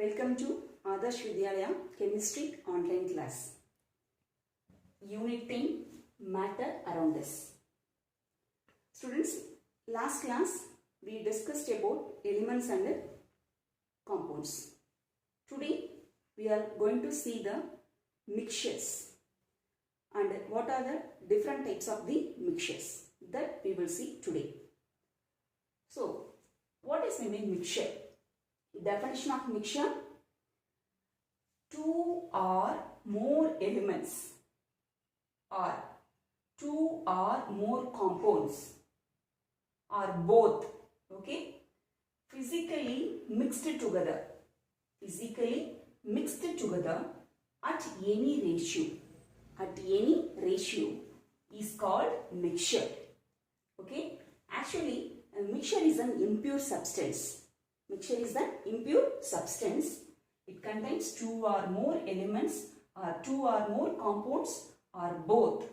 Welcome to Adarsh Vidyalaya Chemistry Online Class. Unit 10 Matter Around Us. Students, last class we discussed about elements and compounds. Today we are going to see the mixtures and what are the different types of the mixtures that we will see today. So, what is the main mixture? Definition of mixture: two or more elements or two or more compounds or both, okay, physically mixed together at any ratio is called mixture. Okay, actually a mixture is an impure substance. Mixture is an impure substance. It contains two or more elements or two or more compounds or both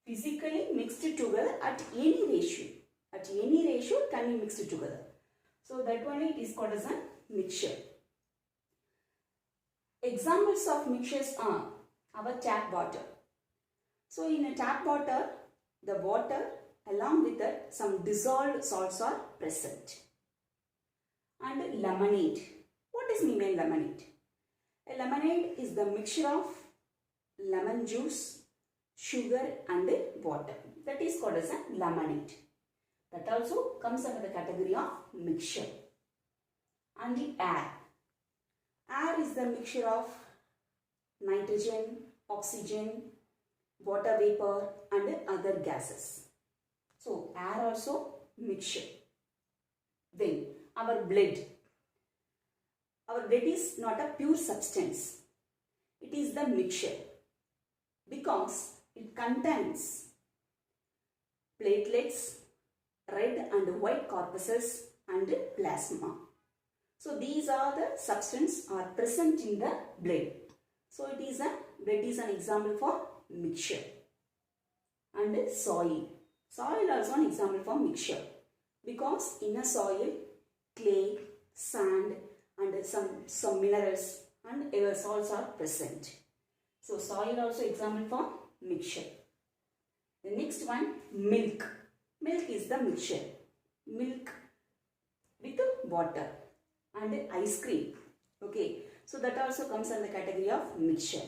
physically mixed together at any ratio. At any ratio can be mixed together. So that one it is called as a mixture. Examples of mixtures are our tap water. So in a tap water, the water along with that some dissolved salts are present. And lemonade. What is mean by lemonade? A lemonade is the mixture of lemon juice, sugar and water. That is called as a lemonade. That also comes under the category of mixture. And the air. Air is the mixture of nitrogen, oxygen, water vapor and other gases. So air also mixture. Then our blood. Our blood is not a pure substance. It is the mixture because it contains platelets, red and white corpuscles and plasma. So these are the substances are present in the blood. So blood is an example for mixture. And soil. Soil also an example for mixture because in a soil clay, sand and some minerals and aerosols are present. So soil also example for mixture. The next one, milk. Milk is the mixture. Milk with water and ice cream. Okay, so that also comes under the category of mixture.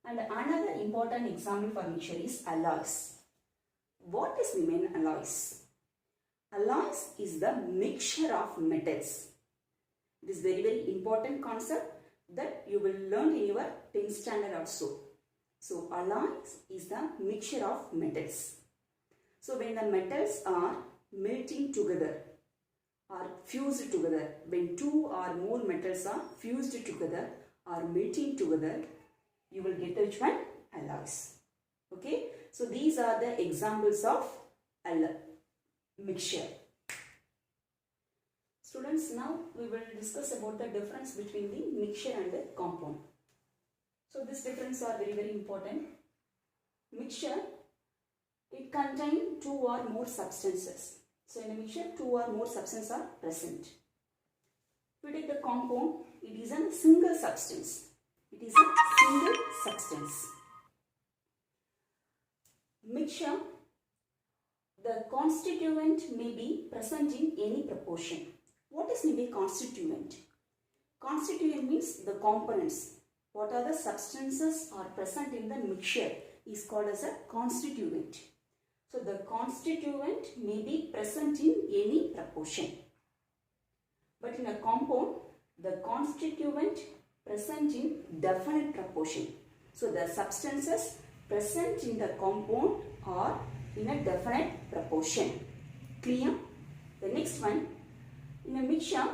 And another important example for mixture is alloys. What is the main alloys? Alloys is the mixture of metals. It is very important concept that you will learn in your 10th standard also. So alloys is the mixture of metals. So when the metals are melting together or fused together, when two or more metals are fused together or melting together, you will get which one? Alloys. Okay. So these are the examples of mixture. Students, now we will discuss about the difference between the mixture and the compound. So this difference are very important. Mixture, it contains two or more substances. So in a mixture, two or more substances are present. If we take the compound, it is a single substance. It is a single substance. Mixture, the constituent may be present in any proportion. What is maybe constituent? Constituent means the components. What are the substances are present in the mixture is called as a constituent. So the constituent may be present in any proportion. But in a compound, the constituent present in definite proportion. So the substances present in the compound are in a definite proportion. Clear? The next one, in a mixture,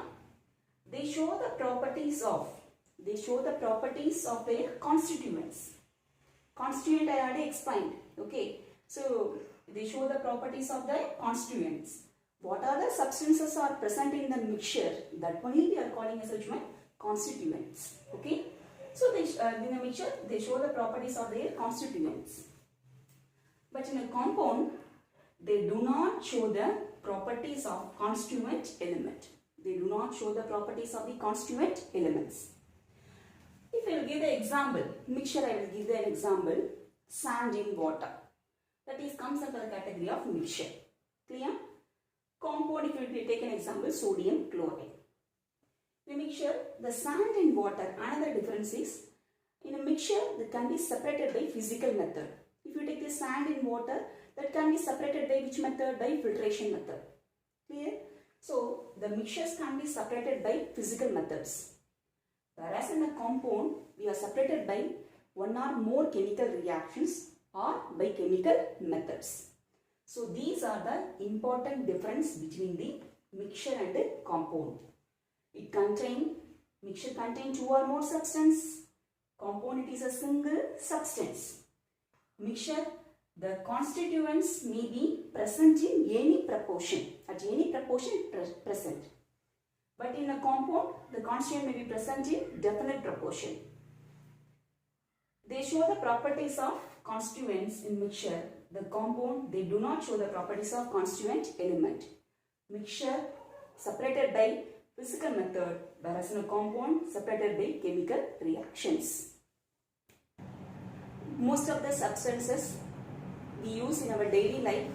they show the properties of their constituents. Constituent I already explained. Okay, so they show the properties of their constituents. What are the substances are present in the mixture? That only we are calling as constituents. Okay. So they, in a mixture, they show the properties of their constituents. But in a compound, they do not show the properties of constituent element. They do not show the properties of the constituent elements. If I will give the example, mixture, I will give the example, sand in water. That is comes under the category of mixture. Clear? Compound, if you will take an example, sodium chloride. In a mixture, the sand in water, another difference is, in a mixture that can be separated by physical method. If you take the sand in water, that can be separated by which method? By filtration method. Clear? So, the mixtures can be separated by physical methods. Whereas in a compound, we are separated by one or more chemical reactions or by chemical methods. So, these are the important difference between the mixture and the compound. Mixture contain two or more substances. Compound, it is a single substance. Mixture, the constituents may be present in any proportion. At any proportion present. But in a compound, the constituent may be present in definite proportion. They show the properties of constituents in mixture. The compound, they do not show the properties of constituent element. Mixture separated by physical method, whereas in a compound separated by chemical reactions. Most of the substances we use in our daily life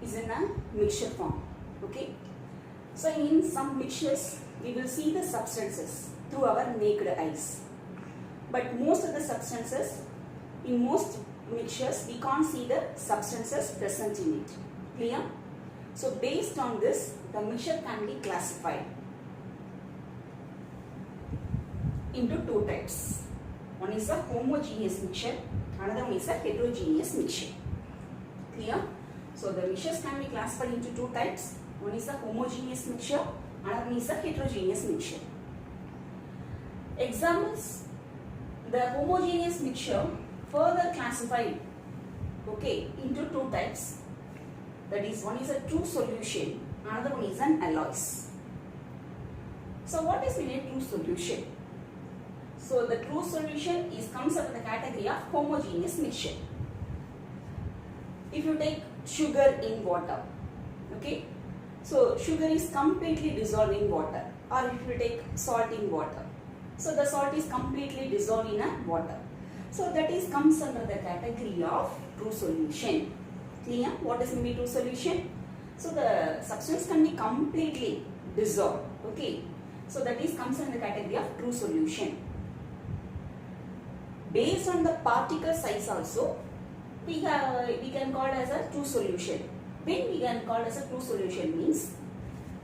is in a mixture form. Okay. So in some mixtures we will see the substances through our naked eyes. But most of the substances, in most mixtures we can't see the substances present in it. Clear? So based on this, the mixture can be classified into two types. One is a homogeneous mixture, another one is a heterogeneous mixture. Clear? So the mixtures can be classified into two types. One is a homogeneous mixture, another one is a heterogeneous mixture. Examples: the homogeneous mixture further classified, okay, into two types. That is, one is a true solution, another one is an alloys. So what is meant a true solution? So the true solution comes under the category of homogeneous mixture. If you take sugar in water, okay, so sugar is completely dissolved in water, or if you take salt in water, so the salt is completely dissolved in a water. So that comes under the category of true solution. Clear? What is maybe true solution? So the substance can be completely dissolved. Okay. So that comes under the category of true solution. Based on the particle size also, we can call as a true solution. When we can call as a true solution means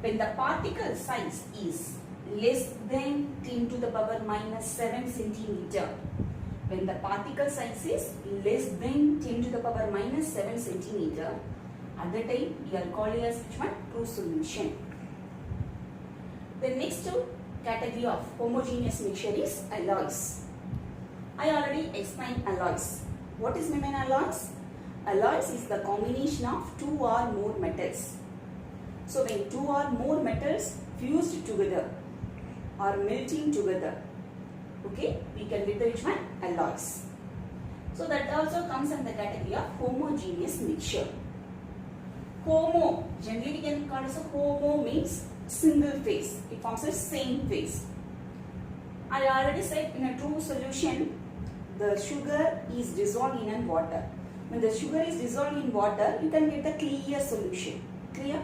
when the particle size is less than 10 to the power minus 7 centimeter. When the particle size is less than 10 to the power minus 7 centimeter, at that time we are calling as which one? True solution. The next category of homogeneous mixture is alloys. I already explained alloys. What is meant by alloys? Alloys is the combination of two or more metals. So when two or more metals fused together or melting together, okay, we can get the which one? Alloys. So that also comes in the category of homogeneous mixture. Homo, generally we can call as a homo means single phase. It forms a same phase. I already said in a true solution, the sugar is dissolved in water. When the sugar is dissolved in water, you can get the clear solution. Clear?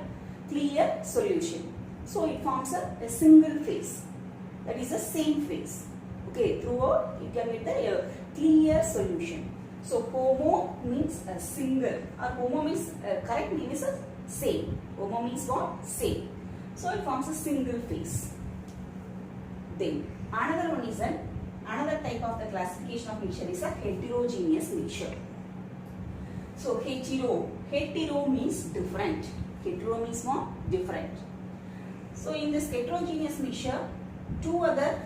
Clear solution. So it forms a single phase. That is the same phase. Okay, throughout you can get the clear solution. So homo means a single, or homo means correct name is a same. Homo means what? Same. So it forms a single phase. Then another one is another type of the classification of mixture is a heterogeneous mixture. So hetero means different. Hetero means what? Different. So in this heterogeneous mixture, two other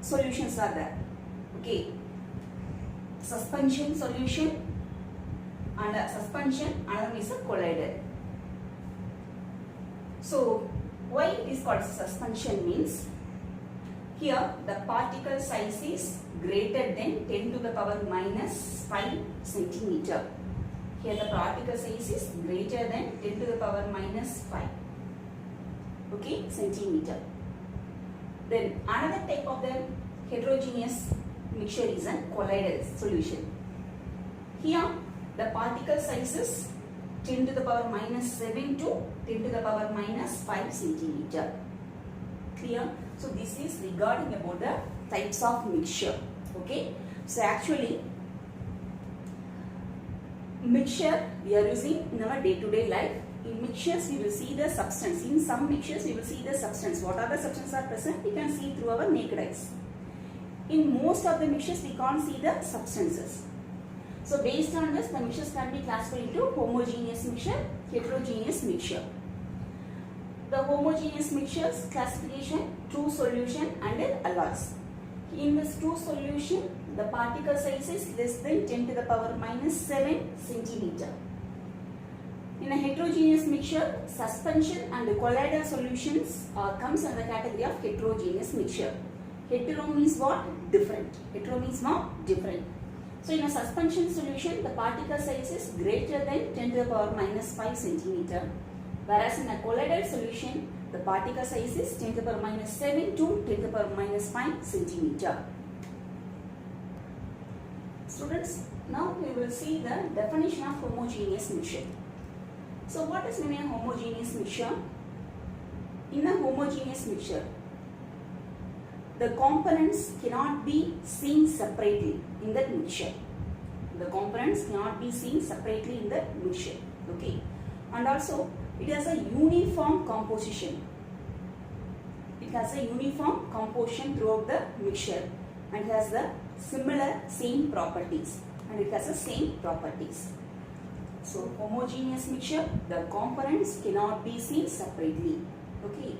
solutions are there. Okay, suspension solution and a suspension, another is a colloidal. So why it is called suspension means here the particle size is greater than 10 to the power minus 5 centimeter. Here the particle size is greater than 10 to the power minus 5. okay, centimeter. Then another type of the heterogeneous mixture is a colloidal solution. Here the particle size is 10 to the power minus 7 to 10 to the power minus 5 centimeter. Clear? So this is regarding about the types of mixture. Okay. So actually mixture we are using in our day-to-day life. In mixtures we will see the substance. In some mixtures we will see the substance. What are the substances are present? We can see through our naked eyes. In most of the mixtures we can't see the substances. So based on this, the mixtures can be classified into homogeneous mixture, heterogeneous mixture. The homogeneous mixtures classification, true solution and alloys. In this true solution, the particle size is less than 10 to the power minus 7 centimeter. In a heterogeneous mixture, suspension and colloidal solutions comes under the category of heterogeneous mixture. Hetero means what? Different. Hetero means not different. So in a suspension solution, the particle size is greater than 10 to the power minus 5 centimeter. Whereas in a colloidal solution, the particle size is 10 to the power minus 7 to 10 to the power minus 5 centimeter. Students, now we will see the definition of homogeneous mixture. So what is mean a homogeneous mixture? In a homogeneous mixture, the components cannot be seen separately in that mixture. The components cannot be seen separately in the mixture. Okay. And also it has a uniform composition. It has a uniform composition throughout the mixture and has the similar same properties. And it has the same properties. So homogeneous mixture, the components cannot be seen separately. Okay.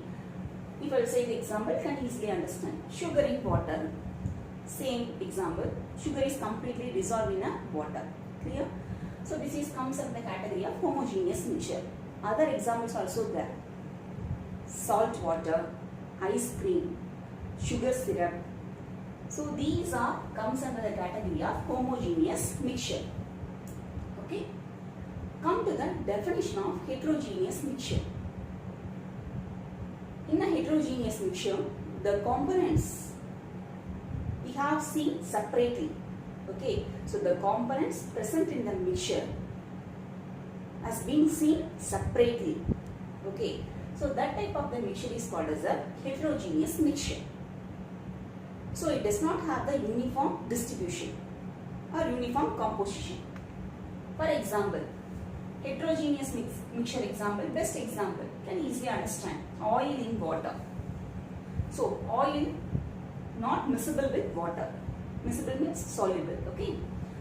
If I will say the example, you can easily understand. Sugar in water. Same example. Sugar is completely dissolved in a water. Clear? So this is comes under the category of homogeneous mixture. Other examples also there. Salt water, ice cream, sugar syrup. So these are comes under the category of homogeneous mixture. Okay. Come to the definition of heterogeneous mixture. In a heterogeneous mixture, the components we have seen separately. Okay, so the components present in the mixture has been seen separately. Okay, so that type of the mixture is called as a heterogeneous mixture. So it does not have the uniform distribution or uniform composition. For example, heterogeneous mixture example, best example, can easily understand. Oil in water. So oil not miscible with water. Miscible means soluble. Okay.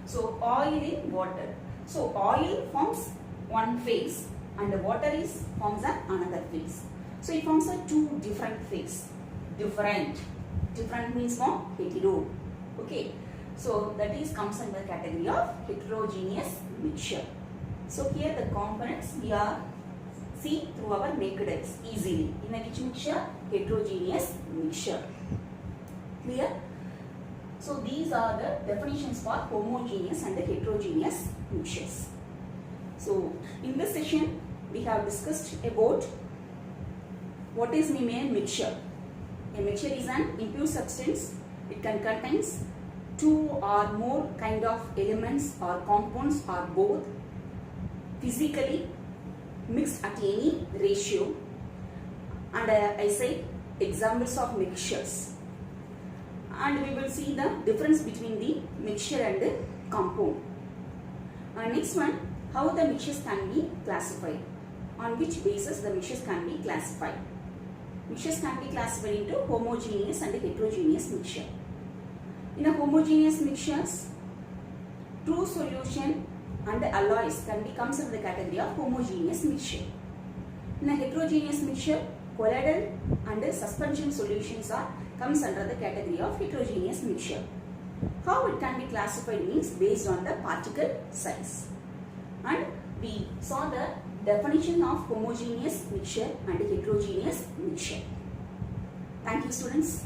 So oil in water. So oil forms one phase and the water is forms another phase. So it forms a two different phase. Different means what? Hetero. Okay. So that is comes under the category of heterogeneous mixture. So here the components we are see through our naked eyes easily. In a which mixture? Heterogeneous mixture. Clear? So these are the definitions for homogeneous and the heterogeneous mixtures. So in this session we have discussed about what is mean a mixture. A mixture is an impure substance. It can contains two or more kind of elements or compounds or both physically mixed at any ratio, and I say examples of mixtures, and we will see the difference between the mixture and the compound. Next one, how the mixtures can be classified, on which basis the mixtures can be classified. Mixtures can be classified into homogeneous and heterogeneous mixture. In a homogeneous mixtures, true solution and the alloys can be comes under the category of homogeneous mixture. In a heterogeneous mixture, colloidal and the suspension solutions are comes under the category of heterogeneous mixture. How it can be classified means based on the particle size. And we saw the definition of homogeneous mixture and heterogeneous mixture. Thank you, students.